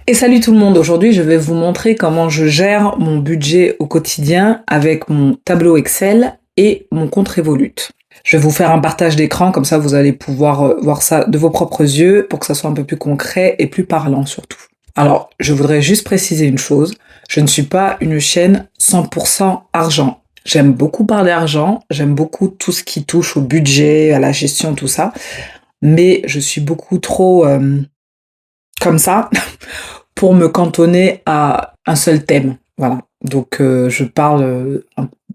Et salut tout le monde, aujourd'hui je vais vous montrer comment je gère mon budget au quotidien avec mon tableau Excel et mon compte Revolut. Je vais vous faire un partage d'écran, comme ça vous allez pouvoir voir ça de vos propres yeux pour que ça soit un peu plus concret et plus parlant surtout. Alors, je voudrais juste préciser une chose, je ne suis pas une chaîne 100% argent. J'aime beaucoup parler argent, j'aime beaucoup tout ce qui touche au budget, à la gestion, tout ça, mais je suis beaucoup trop comme ça pour me cantonner à un seul thème. Voilà. Donc je parle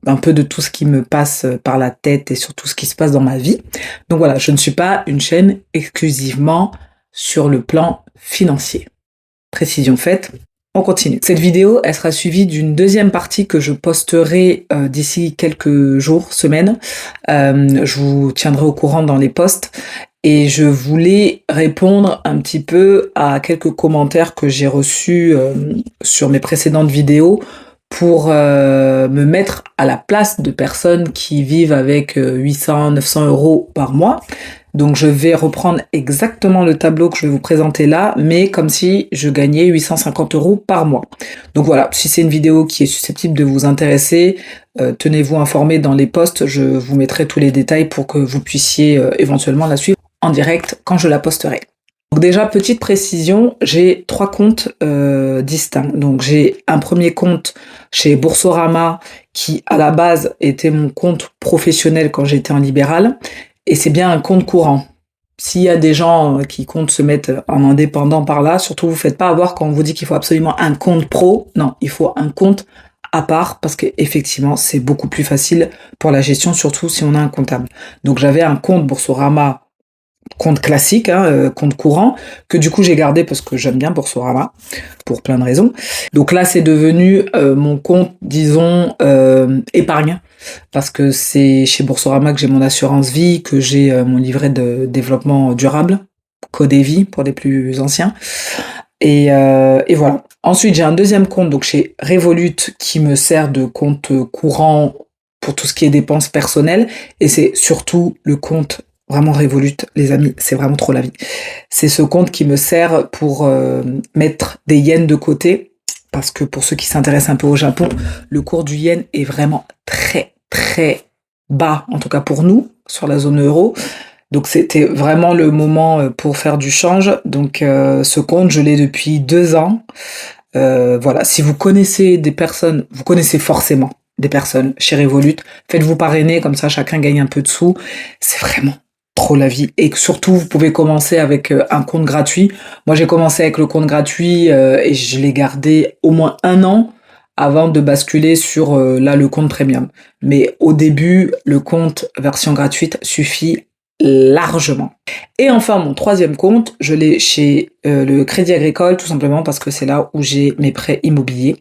un peu de tout ce qui me passe par la tête et surtout ce qui se passe dans ma vie. Donc voilà, je ne suis pas une chaîne exclusivement sur le plan financier. Précision faite, on continue. Cette vidéo, elle sera suivie d'une deuxième partie que je posterai d'ici quelques jours, semaines. Je vous tiendrai au courant dans les posts. Et je voulais répondre un petit peu à quelques commentaires que j'ai reçus sur mes précédentes vidéos pour me mettre à la place de personnes qui vivent avec 800, 900 euros par mois. Donc je vais reprendre exactement le tableau que je vais vous présenter là, mais comme si je gagnais 850 euros par mois. Donc voilà, si c'est une vidéo qui est susceptible de vous intéresser, tenez-vous informés dans les posts, je vous mettrai tous les détails pour que vous puissiez éventuellement la suivre en direct quand je la posterai. Donc déjà, petite précision, j'ai 3 comptes distincts. Donc j'ai un premier compte chez Boursorama qui à la base était mon compte professionnel quand j'étais en libéral et c'est bien un compte courant. S'il y a des gens qui comptent se mettre en indépendant par là, surtout vous faites pas avoir quand on vous dit qu'il faut absolument un compte pro. Non, il faut un compte à part parce qu'effectivement c'est beaucoup plus facile pour la gestion, surtout si on a un comptable. Donc j'avais un compte Boursorama, compte classique, compte courant, que du coup j'ai gardé parce que j'aime bien Boursorama, pour plein de raisons. Donc là c'est devenu mon compte, disons, épargne, parce que c'est chez Boursorama que j'ai mon assurance vie, que j'ai mon livret de développement durable, Codévie pour les plus anciens, et voilà. Ensuite j'ai un deuxième compte, donc chez Revolut, qui me sert de compte courant pour tout ce qui est dépenses personnelles, et c'est surtout le compte vraiment Revolut, les amis, c'est vraiment trop la vie. C'est ce compte qui me sert pour mettre des yens de côté, parce que pour ceux qui s'intéressent un peu au Japon, le cours du yen est vraiment très très bas, en tout cas pour nous, sur la zone euro. Donc c'était vraiment le moment pour faire du change. Donc ce compte, je l'ai depuis 2 ans. Voilà, si vous connaissez des personnes, vous connaissez forcément des personnes chez Revolut, faites-vous parrainer, comme ça chacun gagne un peu de sous. C'est vraiment trop la vie. Et surtout, vous pouvez commencer avec un compte gratuit. Moi, j'ai commencé avec le compte gratuit et je l'ai gardé au moins 1 an avant de basculer sur là le compte premium. Mais au début, le compte version gratuite suffit largement. Et enfin, mon troisième compte, je l'ai chez le Crédit Agricole, tout simplement parce que c'est là où j'ai mes prêts immobiliers.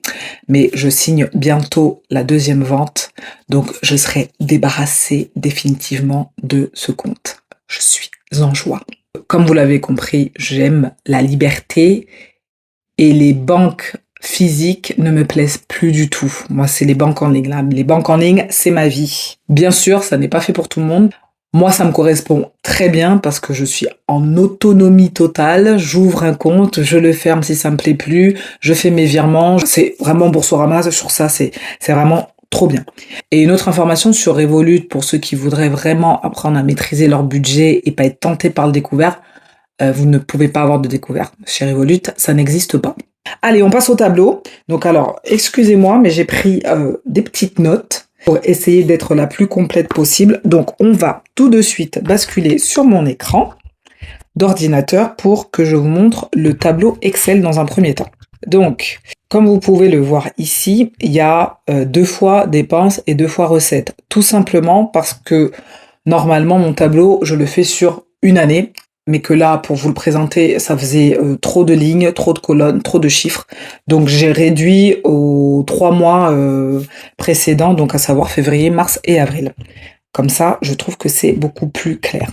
Mais je signe bientôt la deuxième vente, donc je serai débarrassée définitivement de ce compte. Je suis en joie. Comme vous l'avez compris, j'aime la liberté et les banques physiques ne me plaisent plus du tout. Moi, c'est les banques en ligne là. Les banques en ligne, c'est ma vie. Bien sûr, ça n'est pas fait pour tout le monde. Moi, ça me correspond très bien parce que je suis en autonomie totale. J'ouvre un compte, je le ferme si ça me plaît plus, je fais mes virements. C'est vraiment Boursorama, sur ça, c'est vraiment trop bien. Et une autre information sur Revolut, pour ceux qui voudraient vraiment apprendre à maîtriser leur budget et pas être tentés par le découvert, vous ne pouvez pas avoir de découvert. Chez Revolut, ça n'existe pas. Allez, on passe au tableau. Donc alors, excusez-moi, mais j'ai pris des petites notes pour essayer d'être la plus complète possible. Donc on va tout de suite basculer sur mon écran d'ordinateur pour que je vous montre le tableau Excel dans un premier temps. Donc, comme vous pouvez le voir ici, il y a 2 fois dépenses et 2 fois recettes. Tout simplement parce que normalement mon tableau, je le fais sur une année, mais que là, pour vous le présenter, ça faisait trop de lignes, trop de colonnes, trop de chiffres. Donc j'ai réduit aux 3 mois précédents, donc à savoir février, mars et avril. Comme ça, je trouve que c'est beaucoup plus clair.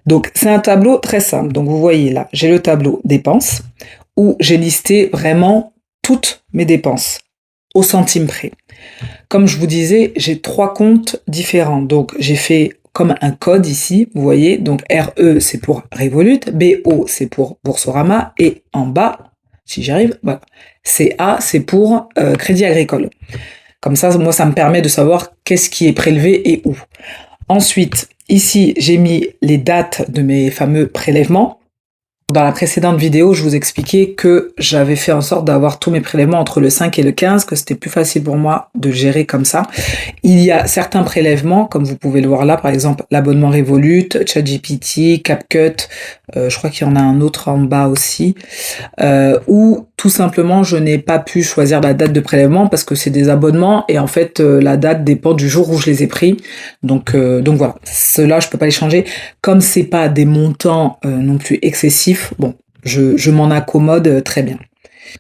Donc c'est un tableau très simple. Donc vous voyez là, j'ai le tableau dépenses, où j'ai listé vraiment toutes mes dépenses, au centime près. Comme je vous disais, j'ai 3 comptes différents. Donc j'ai fait comme un code ici, vous voyez, donc RE c'est pour Revolut, BO c'est pour Boursorama, et en bas si j'y arrive, voilà. CA, c'est pour Crédit Agricole. Comme ça, moi, ça me permet de savoir qu'est-ce qui est prélevé et où. Ensuite, ici, j'ai mis les dates de mes fameux prélèvements. Dans la précédente vidéo, je vous expliquais que j'avais fait en sorte d'avoir tous mes prélèvements entre le 5 et le 15, que c'était plus facile pour moi de gérer comme ça. Il y a certains prélèvements, comme vous pouvez le voir là, par exemple l'abonnement Revolut, ChatGPT, CapCut, je crois qu'il y en a un autre en bas aussi, où tout simplement je n'ai pas pu choisir la date de prélèvement parce que c'est des abonnements et en fait la date dépend du jour où je les ai pris. Donc voilà, ceux-là je peux pas les changer. Comme c'est pas des montants non plus excessifs, bon, je m'en accommode très bien.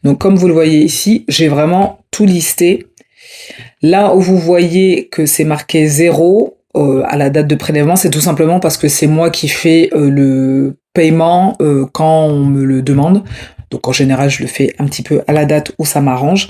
Donc comme vous le voyez ici, j'ai vraiment tout listé. Là où vous voyez que c'est marqué 0 à la date de prélèvement, c'est tout simplement parce que c'est moi qui fais le paiement quand on me le demande. Donc en général, je le fais un petit peu à la date où ça m'arrange.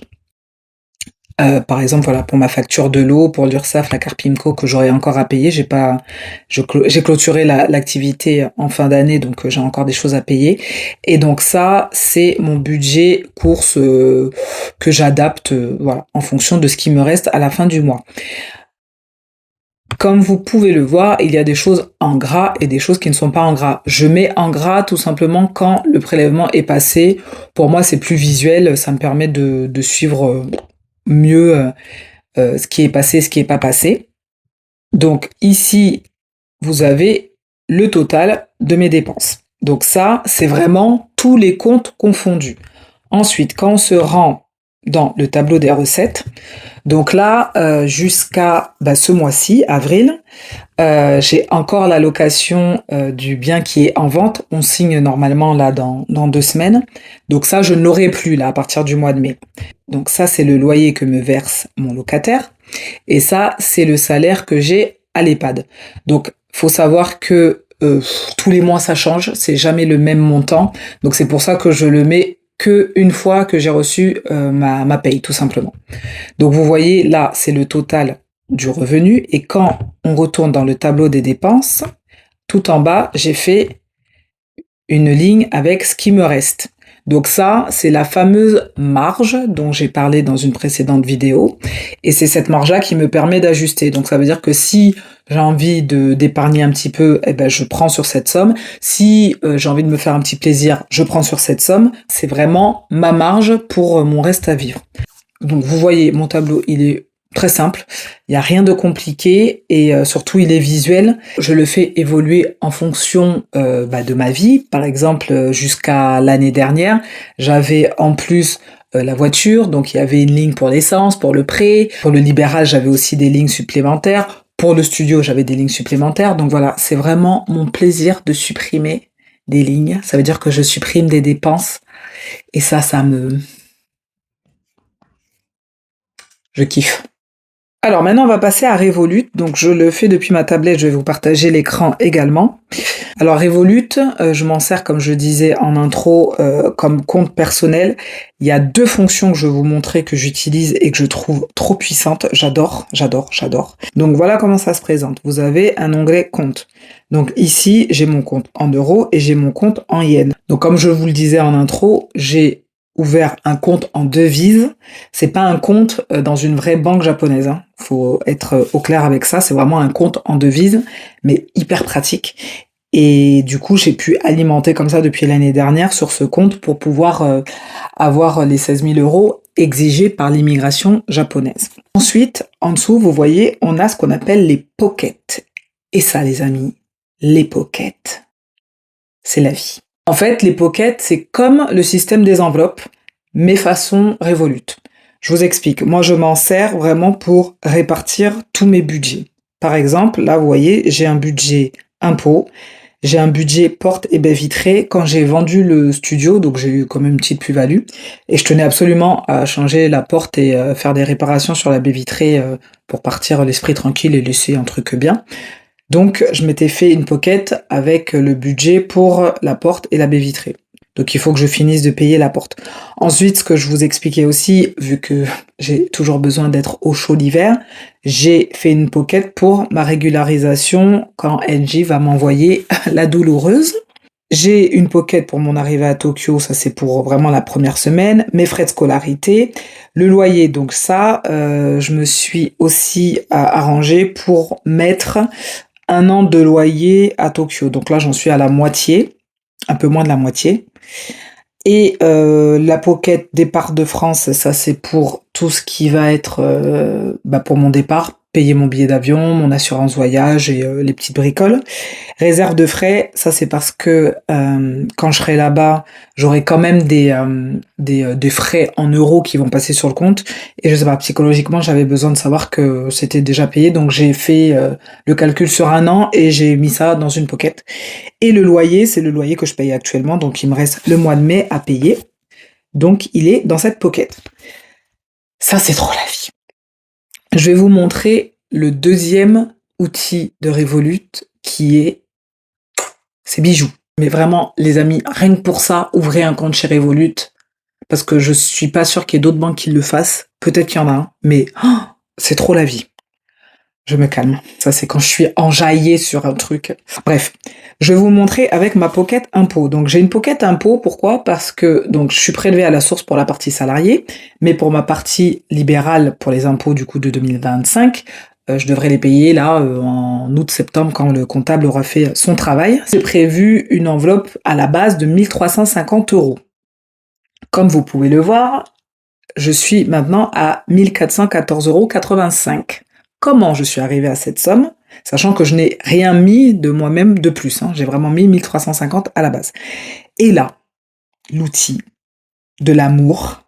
Par exemple, voilà, pour ma facture de l'eau, pour l'URSSAF, la Carpimco que j'aurai encore à payer, j'ai clôturé l'activité en fin d'année, donc j'ai encore des choses à payer. Et donc ça, c'est mon budget course que j'adapte, voilà, en fonction de ce qui me reste à la fin du mois. Comme vous pouvez le voir, il y a des choses en gras et des choses qui ne sont pas en gras. Je mets en gras tout simplement quand le prélèvement est passé. Pour moi, c'est plus visuel, ça me permet de suivre mieux ce qui est passé, ce qui n'est pas passé. Donc ici, vous avez le total de mes dépenses. Donc ça, c'est vraiment tous les comptes confondus. Ensuite, quand on se rend dans le tableau des recettes, donc là, jusqu'à ce mois-ci, avril, j'ai encore la location du bien qui est en vente. On signe normalement là dans 2 semaines. Donc ça, je ne l'aurai plus là à partir du mois de mai. Donc ça, c'est le loyer que me verse mon locataire. Et ça, c'est le salaire que j'ai à l'EHPAD. Donc, faut savoir que tous les mois, ça change. C'est jamais le même montant. Donc c'est pour ça que je le mets que une fois que j'ai reçu ma paye, tout simplement. Donc vous voyez, là, c'est le total du revenu. Et quand on retourne dans le tableau des dépenses, tout en bas, j'ai fait une ligne avec ce qui me reste. Donc ça, c'est la fameuse marge dont j'ai parlé dans une précédente vidéo. Et c'est cette marge-là qui me permet d'ajuster. Donc ça veut dire que si j'ai envie d'épargner un petit peu, eh ben je prends sur cette somme. Si j'ai envie de me faire un petit plaisir, je prends sur cette somme. C'est vraiment ma marge pour mon reste à vivre. Donc vous voyez, mon tableau, il est très simple, il n'y a rien de compliqué et surtout il est visuel. Je le fais évoluer en fonction de ma vie. Par exemple, jusqu'à l'année dernière, j'avais en plus la voiture, donc il y avait une ligne pour l'essence, pour le prêt. Pour le libéral, j'avais aussi des lignes supplémentaires. Pour le studio, j'avais des lignes supplémentaires. Donc voilà, c'est vraiment mon plaisir de supprimer des lignes. Ça veut dire que je supprime des dépenses et ça je kiffe. Alors maintenant, on va passer à Revolut. Donc je le fais depuis ma tablette, je vais vous partager l'écran également. Alors Revolut, je m'en sers, comme je disais en intro, comme compte personnel. Il y a 2 fonctions que je vais vous montrer que j'utilise et que je trouve trop puissantes. J'adore. Donc voilà comment ça se présente. Vous avez un onglet compte. Donc ici, j'ai mon compte en euros et j'ai mon compte en yens. Donc comme je vous le disais en intro, j'ai ouvert un compte en devise. C'est pas un compte dans une vraie banque japonaise, hein. Faut être au clair avec ça. C'est vraiment un compte en devise, mais hyper pratique. Et du coup, j'ai pu alimenter comme ça depuis l'année dernière sur ce compte pour pouvoir avoir les 16 000 € exigés par l'immigration japonaise. Ensuite, en dessous, vous voyez, on a ce qu'on appelle les pockets. Et ça, les amis, les pockets, c'est la vie. En fait, les pockets, c'est comme le système des enveloppes, mais façon Revolut. Je vous explique. Moi, je m'en sers vraiment pour répartir tous mes budgets. Par exemple, là, vous voyez, j'ai un budget impôt, j'ai un budget porte et baies vitrées. Quand j'ai vendu le studio, donc j'ai eu quand même une petite plus-value, et je tenais absolument à changer la porte et faire des réparations sur la baie vitrée pour partir l'esprit tranquille et laisser un truc bien. Donc, je m'étais fait une pocket avec le budget pour la porte et la baie vitrée. Donc, il faut que je finisse de payer la porte. Ensuite, ce que je vous expliquais aussi, vu que j'ai toujours besoin d'être au chaud l'hiver, j'ai fait une pocket pour ma régularisation quand LG va m'envoyer la douloureuse. J'ai une pocket pour mon arrivée à Tokyo, ça c'est pour vraiment la première semaine, mes frais de scolarité, le loyer, donc ça, je me suis aussi arrangée pour mettre 1 an de loyer à Tokyo. Donc là, j'en suis à la moitié, un peu moins de la moitié. Et la pocket départ de France, ça c'est pour tout ce qui va être pour mon départ, payer mon billet d'avion, mon assurance voyage et les petites bricoles. Réserve de frais, ça c'est parce que quand je serai là-bas, j'aurai quand même des frais en euros qui vont passer sur le compte. Et je sais pas, psychologiquement, j'avais besoin de savoir que c'était déjà payé, donc j'ai fait le calcul sur 1 an et j'ai mis ça dans une pocket. Et le loyer, c'est le loyer que je paye actuellement, donc il me reste le mois de mai à payer. Donc il est dans cette pocket. Ça, c'est trop la vie. Je vais vous montrer le deuxième outil de Revolut qui est ces bijoux. Mais vraiment, les amis, rien que pour ça, ouvrez un compte chez Revolut, parce que je suis pas sûre qu'il y ait d'autres banques qui le fassent. Peut-être qu'il y en a un, mais c'est trop la vie. Je me calme. Ça, c'est quand je suis enjaillée sur un truc. Bref, je vais vous montrer avec ma pocket impôt. Donc, j'ai une pocket impôt. Pourquoi? Parce que donc je suis prélevée à la source pour la partie salariée, mais pour ma partie libérale pour les impôts du coup de 2025, je devrais les payer là en août-septembre quand le comptable aura fait son travail. C'est prévu une enveloppe à la base de 1 350 €. Comme vous pouvez le voir, je suis maintenant à 1 414,85 €. Comment je suis arrivée à cette somme, sachant que je n'ai rien mis de moi-même de plus, hein. J'ai vraiment mis 1 350 à la base. Et là, l'outil de l'amour,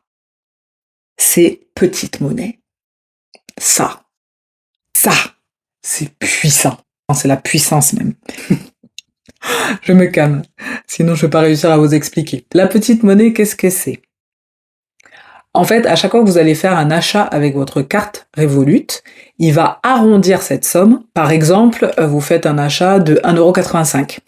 c'est Petite Monnaie. Ça, c'est puissant. C'est la puissance même. Je me calme, sinon je vais pas réussir à vous expliquer. La Petite Monnaie, qu'est-ce que c'est? En fait, à chaque fois que vous allez faire un achat avec votre carte Revolut, il va arrondir cette somme. Par exemple, vous faites un achat de 1,85 €.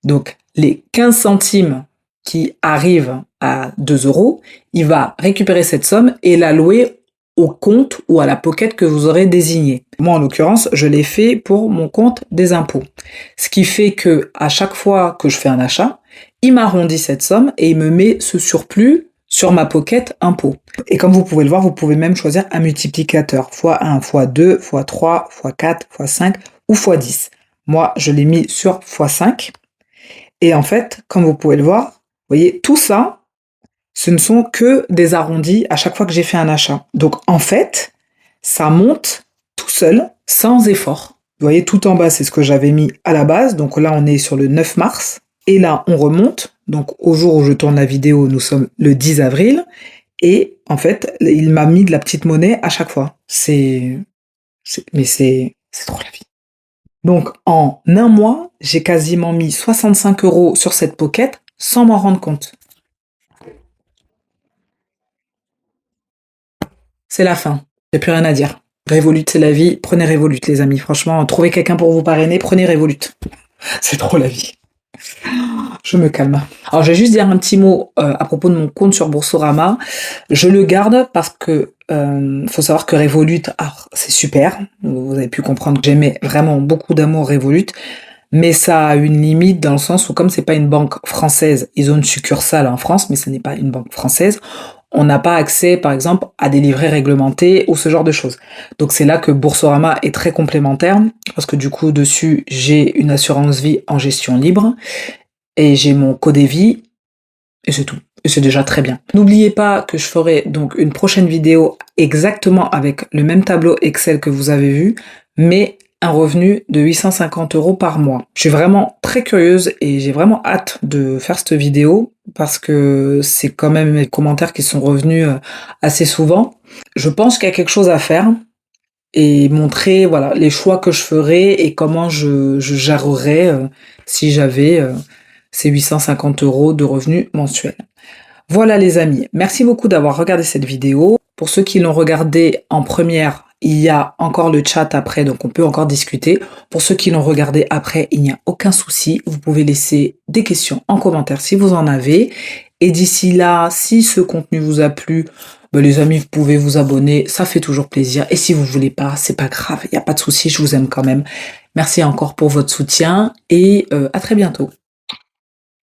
Donc, les 15 centimes qui arrivent à 2 €, il va récupérer cette somme et l'allouer au compte ou à la pocket que vous aurez désigné. Moi, en l'occurrence, je l'ai fait pour mon compte des impôts. Ce qui fait que à chaque fois que je fais un achat, il m'arrondit cette somme et il me met ce surplus sur ma pocket impôt. Et comme vous pouvez le voir, vous pouvez même choisir un multiplicateur, x1, x2, x3, x4, x5 ou x10. Moi, je l'ai mis sur x5. Et en fait, comme vous pouvez le voir, vous voyez, tout ça, ce ne sont que des arrondis à chaque fois que j'ai fait un achat. Donc en fait, ça monte tout seul, sans effort. Vous voyez, tout en bas, c'est ce que j'avais mis à la base. Donc là, on est sur le 9 mars. Et là, on remonte. Donc au jour où je tourne la vidéo, nous sommes le 10 avril. Et en fait, il m'a mis de la petite monnaie à chaque fois. C'est trop la vie. Donc en un mois, j'ai quasiment mis 65 € sur cette pocket sans m'en rendre compte. C'est la fin. J'ai plus rien à dire. Revolut, c'est la vie. Prenez Revolut, les amis. Franchement, trouvez quelqu'un pour vous parrainer, prenez Revolut. C'est trop la vie. Je me calme. Alors, je vais juste dire un petit mot à propos de mon compte sur Boursorama. Je le garde parce que faut savoir que Revolut, c'est super. Vous avez pu comprendre que j'aimais vraiment beaucoup d'amour Revolut. Mais ça a une limite dans le sens où comme c'est pas une banque française, ils ont une succursale en France, mais ce n'est pas une banque française, on n'a pas accès, par exemple, à des livrets réglementés ou ce genre de choses. Donc c'est là que Boursorama est très complémentaire, parce que du coup, dessus, j'ai une assurance vie en gestion libre, et j'ai mon Codevie, et c'est tout. Et c'est déjà très bien. N'oubliez pas que je ferai donc une prochaine vidéo exactement avec le même tableau Excel que vous avez vu, mais un revenu de 850 € par mois. Je suis vraiment très curieuse et j'ai vraiment hâte de faire cette vidéo parce que c'est quand même mes commentaires qui sont revenus assez souvent. Je pense qu'il y a quelque chose à faire et montrer voilà les choix que je ferais et comment je gérerais si j'avais ces 850 € de revenus mensuels. Voilà les amis, merci beaucoup d'avoir regardé cette vidéo. Pour ceux qui l'ont regardée en première, il y a encore le chat après, donc on peut encore discuter. Pour ceux qui l'ont regardé après, il n'y a aucun souci. Vous pouvez laisser des questions en commentaire si vous en avez. Et d'ici là, si ce contenu vous a plu, les amis, vous pouvez vous abonner, ça fait toujours plaisir. Et si vous voulez pas, c'est pas grave, il n'y a pas de souci, je vous aime quand même. Merci encore pour votre soutien et à très bientôt.